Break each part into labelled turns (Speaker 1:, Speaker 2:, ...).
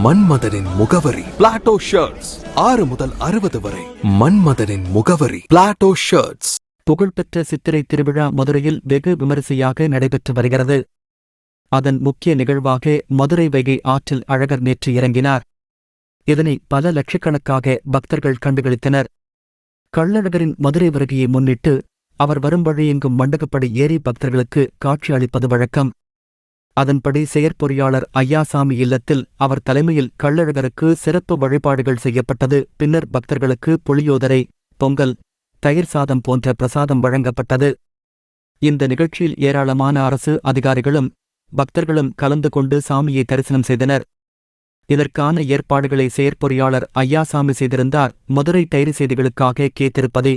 Speaker 1: மன்மதனின் முகவரி Plato shirts. 6 முதல் 60 வரை. மன்மதனின் முகவரி பிளாட்டோ ஷர்ட்ஸ்.
Speaker 2: புகழ்பெற்ற சித்திரை திருவிழா மதுரையில் வெகு விமரிசையாக நடைபெற்று வருகிறது. அதன் முக்கிய நிகழ்வாக மதுரை வைகை ஆற்றில் அழகர் நேற்று இறங்கினார். இதனை பல லட்சக்கணக்காக பக்தர்கள் கண்டுகளித்தனர். கள்ளழகரின் மதுரை வருகையை முன்னிட்டு அவர் வரும் வழியெங்கும் மண்டகப்படி ஏறி பக்தர்களுக்கு காட்சி அளிப்பது வழக்கம். அதன்படி செயற்பொறியாளர் ஐயாசாமி இல்லத்தில் அவர் தலைமையில் கள்ளழகருக்கு சிறப்பு வழிபாடுகள் செய்யப்பட்டது. பின்னர் பக்தர்களுக்கு புளியோதரை, பொங்கல், தயிர் சாதம் போன்ற பிரசாதம் வழங்கப்பட்டது. இந்த நிகழ்ச்சியில் ஏராளமான அரசு அதிகாரிகளும் பக்தர்களும் கலந்து கொண்டு சாமியை தரிசனம் செய்தனர். இதற்கான ஏற்பாடுகளை செயற்பொறியாளர் ஐயாசாமி செய்திருந்தார். மதுரை டைரி செய்திகளுக்காக கேத்திருப்பதே.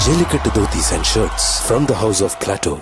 Speaker 3: Jellikattu dhotis and shirts from the house of Plateau.